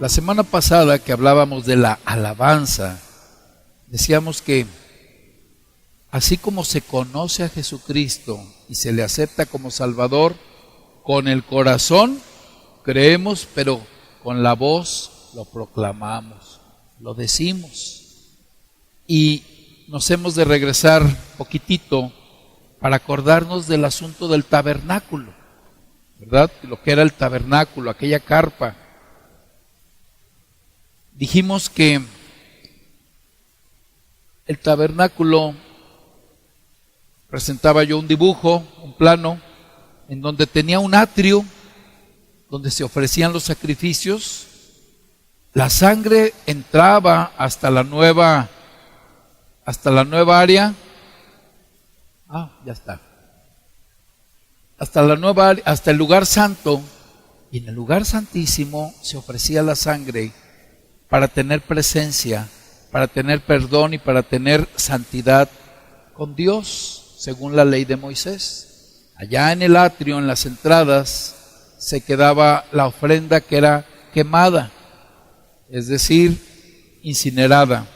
La semana pasada que hablábamos de la alabanza, decíamos que así como se conoce a Jesucristo y se le acepta como Salvador, con el corazón creemos, pero con la voz lo proclamamos, lo decimos. Y nos hemos de regresar poquitito para acordarnos del asunto del tabernáculo, ¿verdad? Lo que era el tabernáculo, aquella carpa. Dijimos que el tabernáculo, presentaba yo un dibujo, un plano, en donde tenía un atrio, donde se ofrecían los sacrificios. La sangre entraba hasta la nueva área. Ya está. Hasta el lugar santo, y en el lugar santísimo se ofrecía la sangre para tener presencia, para tener perdón y para tener santidad con Dios, según la ley de Moisés. Allá en el atrio, en las entradas, se quedaba la ofrenda que era quemada, es decir, incinerada.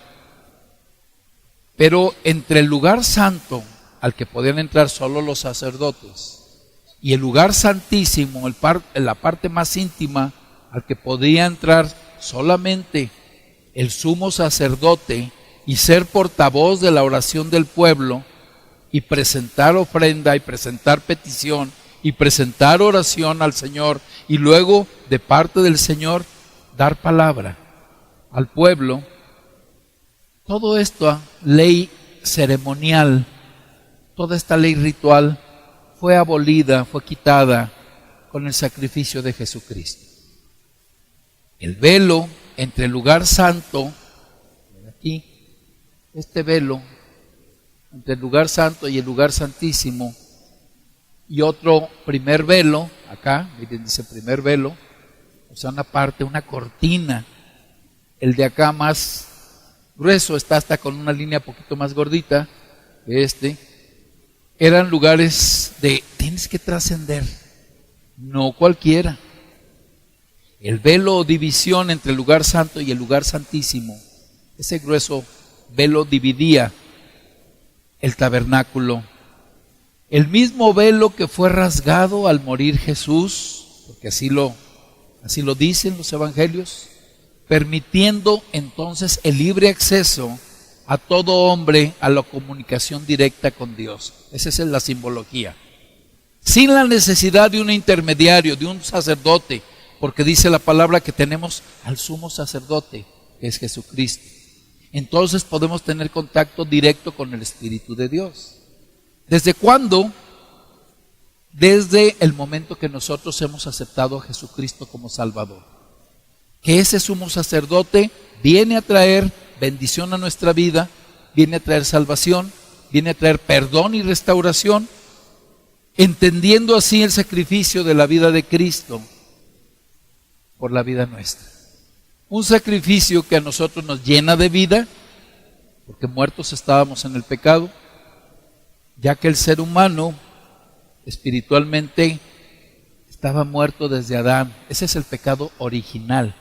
Pero entre el lugar santo, al que podían entrar solo los sacerdotes, y el lugar santísimo, la parte más íntima, al que podía entrar solamente el sumo sacerdote y ser portavoz de la oración del pueblo, y presentar ofrenda y presentar petición y presentar oración al Señor, y luego de parte del Señor dar palabra al pueblo. Todo esto, ley ceremonial, toda esta ley ritual fue abolida, fue quitada con el sacrificio de Jesucristo. El velo entre el lugar santo, aquí, este velo entre el lugar santo y el lugar santísimo, y otro primer velo, acá, miren, dice primer velo, o sea, una parte, una cortina. El de acá más grueso está hasta con una línea un poquito más gordita que este. Eran lugares de, tienes que trascender, no cualquiera. El velo o división entre el lugar santo y el lugar santísimo, ese grueso velo dividía el tabernáculo. El mismo velo que fue rasgado al morir Jesús, porque así lo dicen los evangelios, permitiendo entonces el libre acceso a todo hombre a la comunicación directa con Dios. Esa es la simbología. Sin la necesidad de un intermediario, de un sacerdote, porque dice la palabra que tenemos al sumo sacerdote, que es Jesucristo. Entonces podemos tener contacto directo con el Espíritu de Dios. ¿Desde cuándo? Desde el momento que nosotros hemos aceptado a Jesucristo como Salvador. Que ese sumo sacerdote viene a traer bendición a nuestra vida, viene a traer salvación, viene a traer perdón y restauración, entendiendo así el sacrificio de la vida de Cristo por la vida nuestra. Un sacrificio que a nosotros nos llena de vida, porque muertos estábamos en el pecado, ya que el ser humano espiritualmente estaba muerto desde Adán. Ese es el pecado original,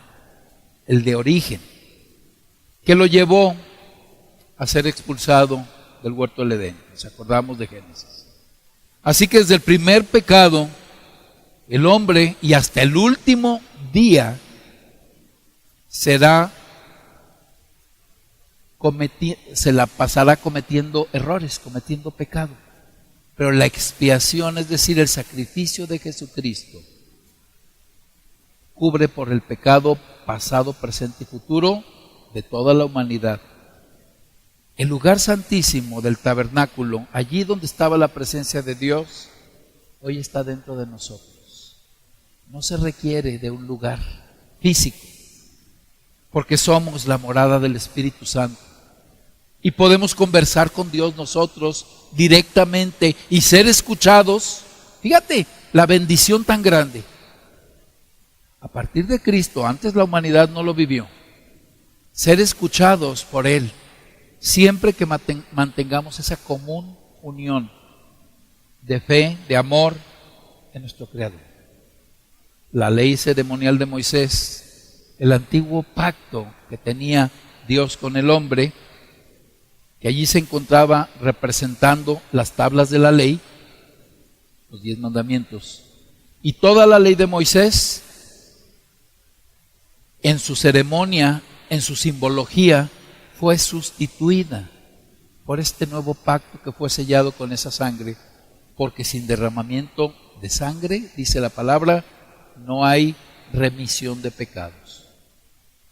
el de origen, que lo llevó a ser expulsado del huerto del Edén. Nos acordamos de Génesis. Así que desde el primer pecado, el hombre, y hasta el último día, se la pasará cometiendo errores, cometiendo pecado. Pero la expiación, es decir, el sacrificio de Jesucristo, cubre por el pecado pasado, presente y futuro de toda la humanidad. El lugar santísimo del tabernáculo, allí donde estaba la presencia de Dios, hoy está dentro de nosotros. No se requiere de un lugar físico, porque somos la morada del Espíritu Santo. Y podemos conversar con Dios nosotros directamente y ser escuchados. Fíjate, la bendición tan grande. A partir de Cristo, antes la humanidad no lo vivió. Ser escuchados por Él, siempre que mantengamos esa común unión de fe, de amor en nuestro Creador. La ley ceremonial de Moisés el antiguo pacto que tenía Dios con el hombre, que allí se encontraba representando las tablas de la ley, los 10 mandamientos, y toda la ley de Moisés, en su ceremonia, en su simbología, fue sustituida por este nuevo pacto que fue sellado con esa sangre, porque sin derramamiento de sangre, dice la palabra, no hay remisión de pecados.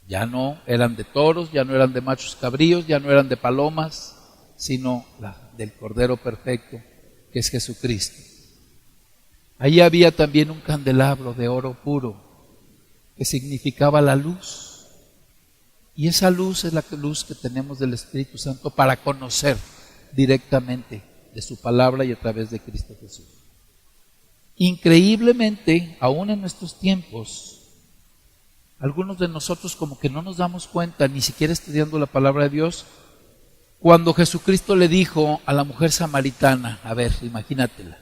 Ya no eran de toros, ya no eran de machos cabríos, ya no eran de palomas, sino la del Cordero perfecto, que es Jesucristo. Allí había también un candelabro de oro puro, que significaba la luz. Y esa luz es la luz que tenemos del Espíritu Santo para conocer directamente de su palabra y a través de Cristo Jesús. Increíblemente, aún en nuestros tiempos, algunos de nosotros como que no nos damos cuenta, ni siquiera estudiando la palabra de Dios, cuando Jesucristo le dijo a la mujer samaritana, a ver, imagínatela,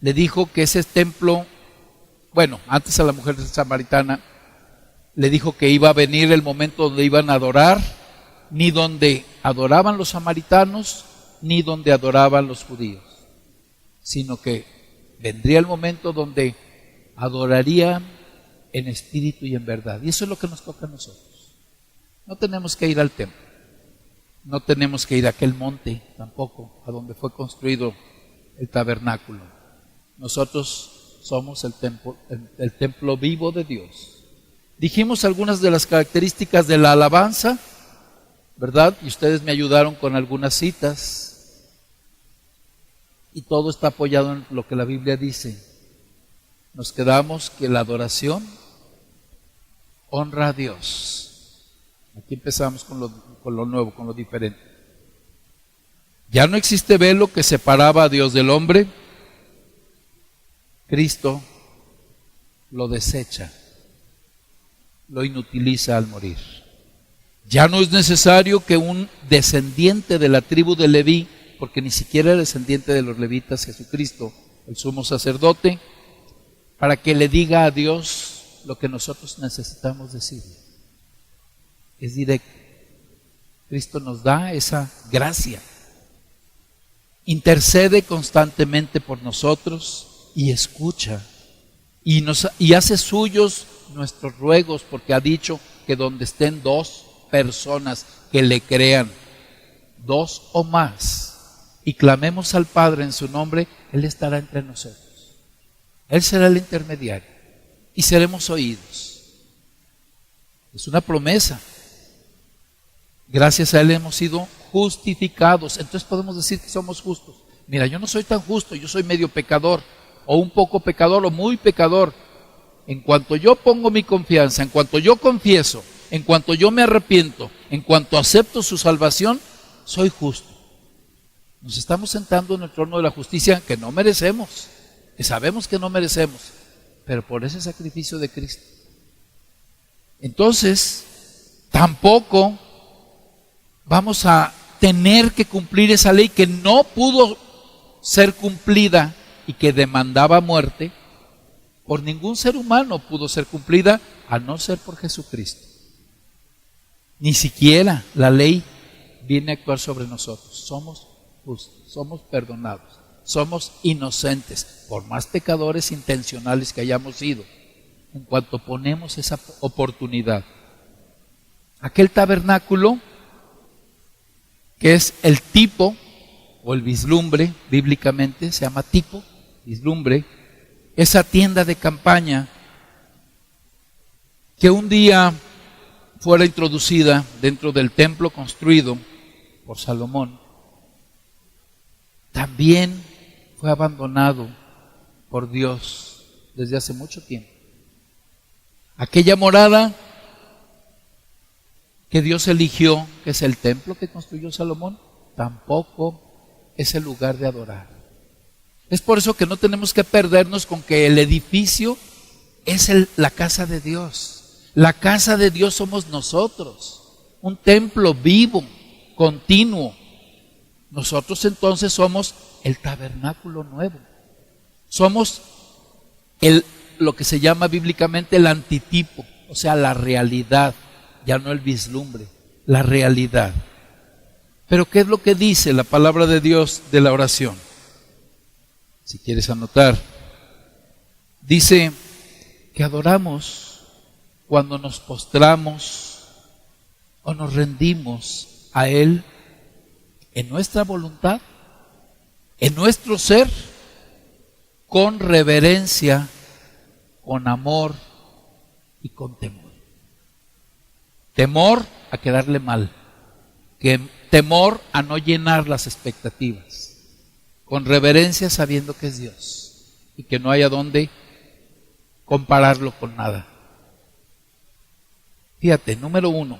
le dijo que ese templo, bueno, antes a la mujer samaritana, le dijo que iba a venir el momento donde iban a adorar, ni donde adoraban los samaritanos, ni donde adoraban los judíos, sino que vendría el momento donde adorarían en espíritu y en verdad. Y eso es lo que nos toca a nosotros. No tenemos que ir al templo, no tenemos que ir a aquel monte tampoco, a donde fue construido el tabernáculo. Nosotros somos el templo vivo de Dios. Dijimos algunas de las características de la alabanza, ¿verdad? Y ustedes me ayudaron con algunas citas. Y todo está apoyado en lo que la Biblia dice. Nos quedamos que la adoración honra a Dios. Aquí empezamos con lo nuevo, con lo diferente. Ya no existe velo que separaba a Dios del hombre. Cristo lo desecha, lo inutiliza al morir. Ya no es necesario que un descendiente de la tribu de Leví, porque ni siquiera era descendiente de los levitas, Jesucristo, el sumo sacerdote, para que le diga a Dios lo que nosotros necesitamos decirle. Es directo. Cristo nos da esa gracia. Intercede constantemente por nosotros y escucha. Y hace suyos nuestros ruegos, porque ha dicho que donde estén 2 personas que le crean, 2 o más, y clamemos al Padre en su nombre, Él estará entre nosotros. Él será el intermediario y seremos oídos. Es una promesa. Gracias a Él hemos sido justificados. Entonces podemos decir que somos justos. Mira, yo no soy tan justo, yo soy medio pecador, o un poco pecador, o muy pecador. En cuanto yo pongo mi confianza, en cuanto yo confieso, en cuanto yo me arrepiento, en cuanto acepto su salvación, soy justo. Nos estamos sentando en el trono de la justicia que no merecemos, que sabemos que no merecemos, pero por ese sacrificio de Cristo. Entonces, tampoco vamos a tener que cumplir esa ley que no pudo ser cumplida y que demandaba muerte. Por ningún ser humano pudo ser cumplida a no ser por Jesucristo. Ni siquiera la ley viene a actuar sobre nosotros. Somos justos, somos perdonados, somos inocentes, por más pecadores intencionales que hayamos sido, en cuanto ponemos esa oportunidad. Aquel tabernáculo, que es el tipo o el vislumbre, bíblicamente se llama tipo, vislumbre, esa tienda de campaña que un día fuera introducida dentro del templo construido por Salomón, también fue abandonado por Dios desde hace mucho tiempo. Aquella morada que Dios eligió, que es el templo que construyó Salomón, tampoco es el lugar de adorar. Es por eso que no tenemos que perdernos con que el edificio es la casa de Dios. La casa de Dios somos nosotros, un templo vivo, continuo. Nosotros entonces somos el tabernáculo nuevo. Somos lo que se llama bíblicamente el antitipo, o sea, la realidad, ya no el vislumbre, la realidad. Pero ¿qué es lo que dice la palabra de Dios de la oración? Si quieres anotar, dice que adoramos cuando nos postramos o nos rendimos a Él en nuestra voluntad, en nuestro ser, con reverencia, con amor y con temor. Temor a quedarle mal, temor a no llenar las expectativas, con reverencia sabiendo que es Dios y que no hay a dónde compararlo con nada. Fíjate, número 1,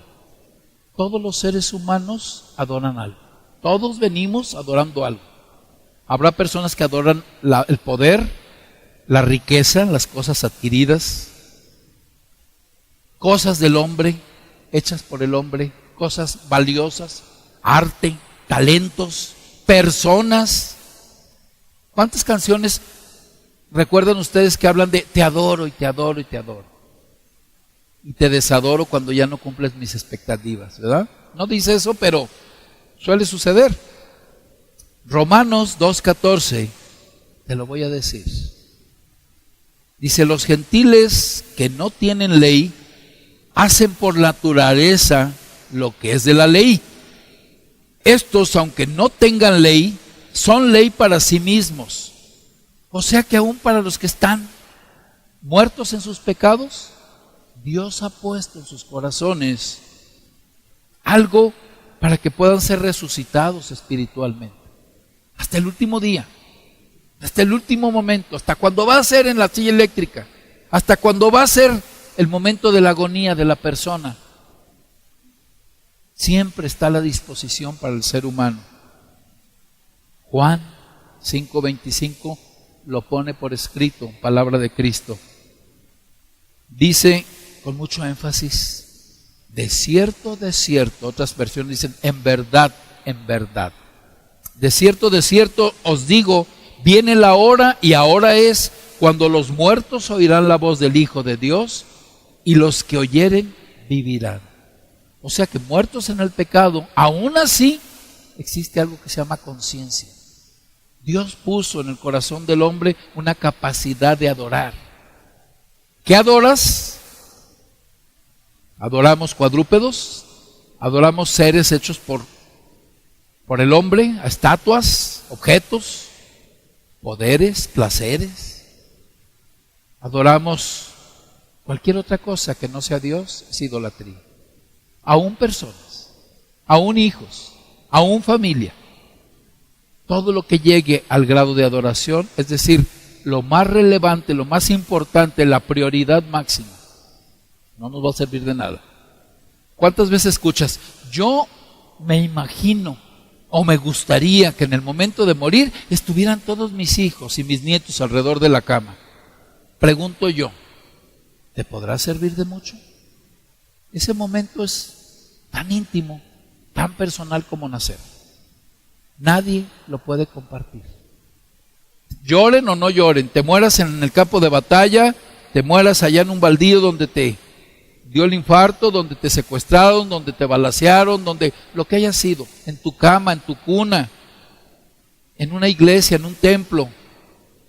todos los seres humanos adoran algo. Todos venimos adorando algo. Habrá personas que adoran el poder, la riqueza, las cosas adquiridas, cosas del hombre, hechas por el hombre, cosas valiosas, arte, talentos, personas. ¿Cuántas canciones recuerdan ustedes que hablan de te adoro y te adoro y te adoro? Y te desadoro cuando ya no cumples mis expectativas, ¿verdad? No dice eso, pero suele suceder. Romanos 2:14, te lo voy a decir. Dice, los gentiles que no tienen ley hacen por naturaleza lo que es de la ley. Estos, aunque no tengan ley, son ley para sí mismos. O sea que aún para los que están muertos en sus pecados, Dios ha puesto en sus corazones algo para que puedan ser resucitados espiritualmente. Hasta el último día, hasta el último momento, hasta cuando va a ser en la silla eléctrica, hasta cuando va a ser el momento de la agonía de la persona. Siempre está a la disposición para el ser humano. Juan 5:25 lo pone por escrito, palabra de Cristo. Dice con mucho énfasis, de cierto, otras versiones dicen, en verdad, de cierto os digo, viene la hora y ahora es cuando los muertos oirán la voz del Hijo de Dios y los que oyeren vivirán. O sea que muertos en el pecado, aún así existe algo que se llama conciencia. Dios puso en el corazón del hombre una capacidad de adorar. ¿Qué adoras? ¿Adoramos cuadrúpedos? ¿Adoramos seres hechos por el hombre? ¿Estatuas? ¿Objetos? ¿Poderes? ¿Placeres? ¿Adoramos cualquier otra cosa que no sea Dios? Es idolatría. Aún personas, aún hijos, aún familia. Todo lo que llegue al grado de adoración, es decir, lo más relevante, lo más importante, la prioridad máxima, no nos va a servir de nada. ¿Cuántas veces escuchas? Yo me imagino o me gustaría que en el momento de morir estuvieran todos mis hijos y mis nietos alrededor de la cama. Pregunto yo, ¿te podrá servir de mucho? Ese momento es tan íntimo, tan personal como nacer. Nadie lo puede compartir. Lloren o no lloren, te mueras en el campo de batalla, te mueras allá en un baldío donde te dio el infarto, donde te secuestraron, donde te balacearon, donde lo que haya sido, en tu cama, en tu cuna, en una iglesia, en un templo,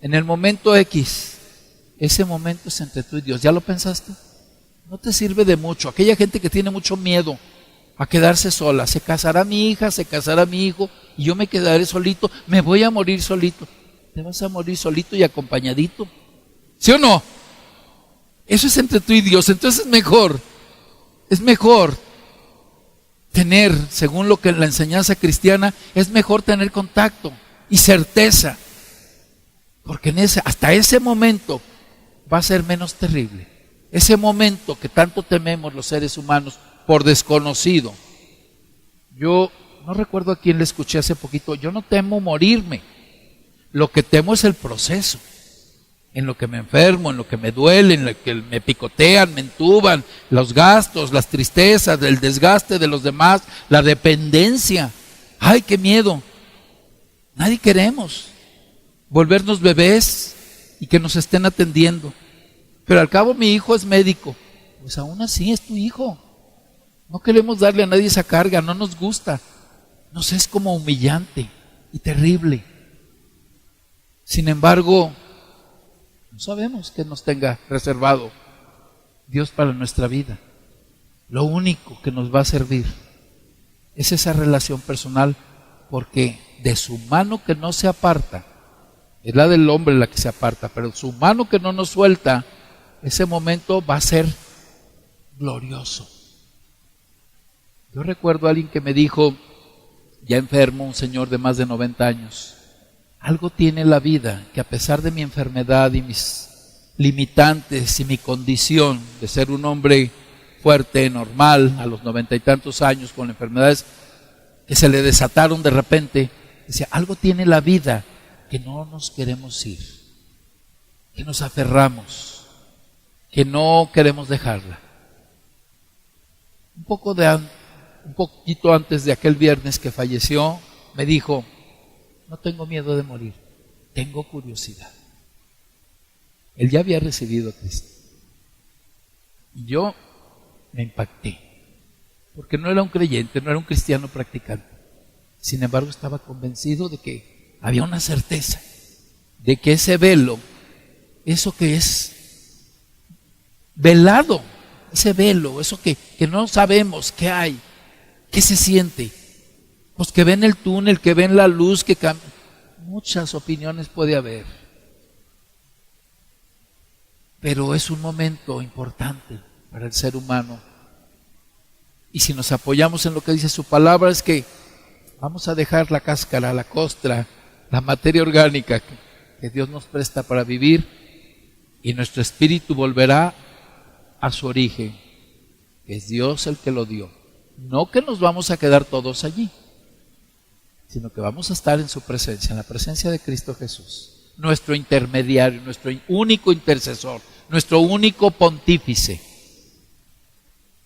en el momento X, ese momento es entre tú y Dios. ¿Ya lo pensaste? No te sirve de mucho. Aquella gente que tiene mucho miedo a quedarse sola, se casará mi hija, se casará mi hijo y yo me quedaré solito, me voy a morir solito. Te vas a morir solito y acompañadito, ¿sí o no? Eso es entre tú y Dios. Entonces es mejor tener, según lo que la enseñanza cristiana, es mejor tener contacto y certeza, porque hasta ese momento va a ser menos terrible. Ese momento que tanto tememos los seres humanos por desconocido. Yo no recuerdo a quién le escuché hace poquito, yo no temo morirme, lo que temo es el proceso, en lo que me enfermo, en lo que me duele, en lo que me picotean, me entuban, los gastos, las tristezas, el desgaste de los demás, la dependencia. ¡Ay, qué miedo! Nadie queremos volvernos bebés y que nos estén atendiendo. Pero al cabo mi hijo es médico pues aún así es tu hijo. No queremos darle a nadie esa carga, no nos gusta. Nos es como humillante y terrible. Sin embargo, no sabemos qué nos tenga reservado Dios para nuestra vida. Lo único que nos va a servir es esa relación personal, porque de su mano que no se aparta, es la del hombre la que se aparta, pero su mano que no nos suelta, ese momento va a ser glorioso. Yo recuerdo a alguien que me dijo, ya enfermo, un señor de más de 90 años, algo tiene la vida que a pesar de mi enfermedad y mis limitantes y mi condición de ser un hombre fuerte, normal, a los 90 y tantos años, con enfermedades que se le desataron de repente, decía, algo tiene la vida que no nos queremos ir, que nos aferramos, que no queremos dejarla. Un poquito antes de aquel viernes que falleció, me dijo, no tengo miedo de morir, tengo curiosidad. Él ya había recibido a Cristo. Y yo me impacté, porque no era un creyente, no era un cristiano practicante. Sin embargo, estaba convencido de que había una certeza de que ese velo, eso que es velado, ese velo, eso que no sabemos qué hay, qué se siente, pues que ven el túnel, que ven la luz, que muchas opiniones puede haber, pero es un momento importante para el ser humano. Y si nos apoyamos en lo que dice su palabra, es que vamos a dejar la cáscara, la costra, la materia orgánica que Dios nos presta para vivir, y nuestro espíritu volverá a su origen, que es Dios el que lo dio. No que nos vamos a quedar todos allí, sino que vamos a estar en su presencia, en la presencia de Cristo Jesús, nuestro intermediario, nuestro único intercesor, nuestro único pontífice.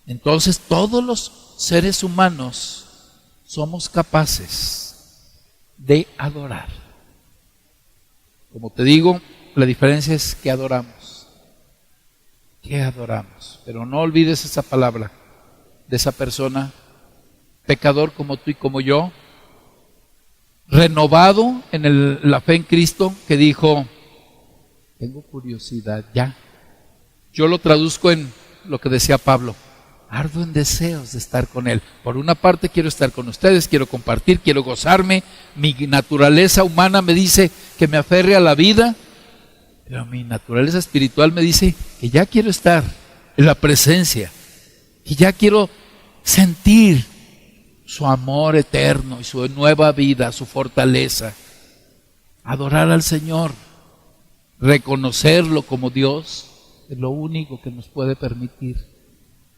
Entonces todos los seres humanos somos capaces de adorar. Como te digo, la diferencia es que adoramos. ¿Qué adoramos? Pero no olvides esa palabra de esa persona, pecador como tú y como yo, renovado en la fe en Cristo, que dijo, tengo curiosidad ya. Yo lo traduzco en lo que decía Pablo, ardo en deseos de estar con Él. Por una parte quiero estar con ustedes, quiero compartir, quiero gozarme, mi naturaleza humana me dice que me aferre a la vida, pero mi naturaleza espiritual me dice que ya quiero estar en la presencia, que ya quiero sentir su amor eterno y su nueva vida, su fortaleza. Adorar al Señor, reconocerlo como Dios, es lo único que nos puede permitir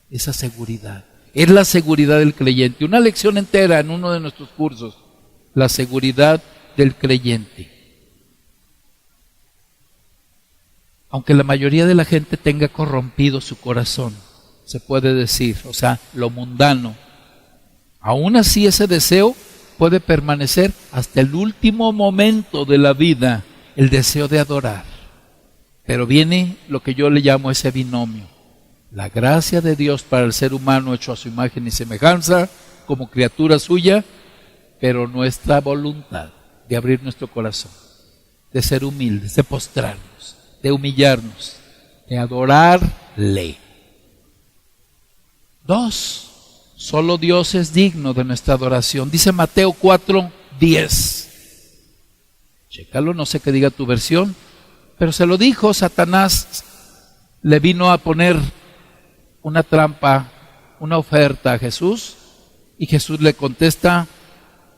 esa seguridad. Es la seguridad del creyente. Una lección entera en uno de nuestros cursos, la seguridad del creyente. Aunque la mayoría de la gente tenga corrompido su corazón, se puede decir, o sea, lo mundano, aún así ese deseo puede permanecer hasta el último momento de la vida, el deseo de adorar. Pero viene lo que yo le llamo ese binomio, la gracia de Dios para el ser humano hecho a su imagen y semejanza, como criatura suya, pero nuestra voluntad de abrir nuestro corazón, de ser humildes, de postrarnos, de humillarnos, de adorarle. 2. Solo Dios es digno de nuestra adoración. Dice Mateo 4:10. Chécalo, no sé qué diga tu versión, pero se lo dijo Satanás, le vino a poner una trampa, una oferta a Jesús, y Jesús le contesta,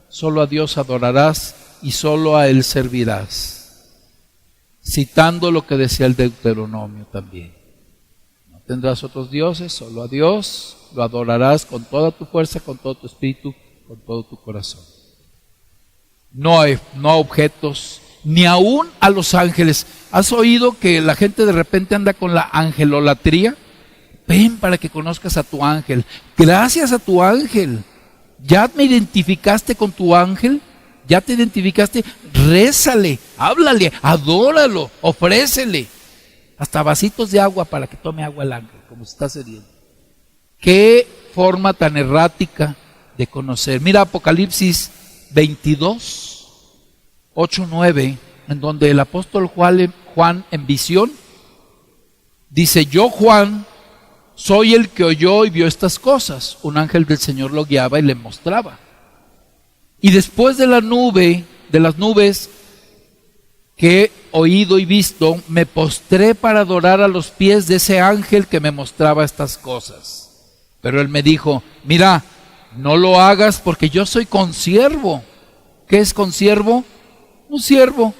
solo a Dios adorarás y solo a Él servirás, citando lo que decía el Deuteronomio también. No tendrás otros dioses, solo a Dios lo adorarás con toda tu fuerza, con todo tu espíritu, con todo tu corazón. No a objetos, ni aún a los ángeles. ¿Has oído que la gente de repente anda con la angelolatría? Ven para que conozcas a tu ángel. Gracias a tu ángel. ¿Ya me identificaste con tu ángel? ¿Ya te identificaste? Rézale, háblale, adóralo, ofrécele. Hasta vasitos de agua para que tome agua el ángel. como se está cediendo. Qué forma tan errática de conocer. Mira Apocalipsis 22, 8, 9, en donde el apóstol Juan en visión dice: yo, Juan, soy el que oyó y vio estas cosas. Un ángel del Señor lo guiaba y le mostraba. Y después de las nubes que he oído y visto, me postré para adorar a los pies de ese ángel que me mostraba estas cosas. Pero él me dijo: mira, no lo hagas, porque yo soy consiervo. ¿Qué es consiervo? Un siervo,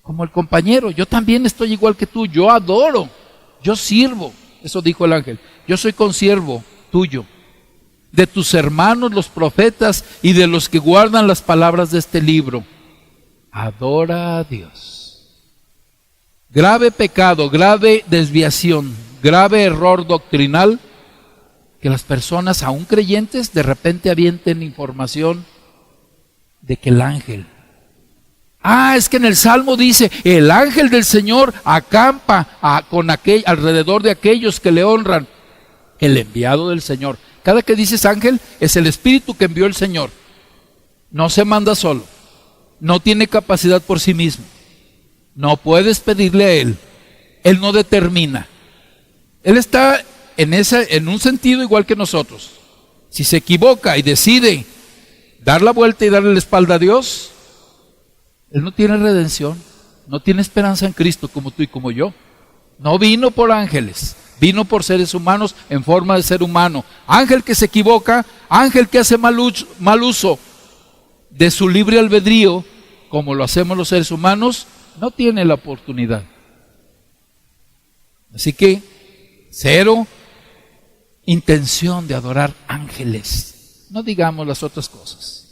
como el compañero. Yo también estoy igual que tú, yo adoro, yo sirvo. Eso dijo el ángel: yo soy consiervo tuyo, de tus hermanos los profetas y de los que guardan las palabras de este libro. Adora a Dios. Grave pecado, grave desviación, grave error doctrinal, que las personas, aún creyentes, de repente avienten información de que el ángel, es que en el Salmo dice: el ángel del Señor acampa alrededor de aquellos que le honran. El enviado del Señor. Cada que dices ángel, es el Espíritu que envió el Señor. No se manda solo, no tiene capacidad por sí mismo, no puedes pedirle a Él, Él no determina. Él está en un sentido igual que nosotros. Si se equivoca y decide dar la vuelta y darle la espalda a Dios, Él no tiene redención, no tiene esperanza en Cristo como tú y como yo. No vino por ángeles, vino por seres humanos en forma de ser humano. Ángel que se equivoca, ángel que hace mal uso de su libre albedrío, como lo hacemos los seres humanos, no tiene la oportunidad. Así que, cero intención de adorar ángeles. No digamos las otras cosas.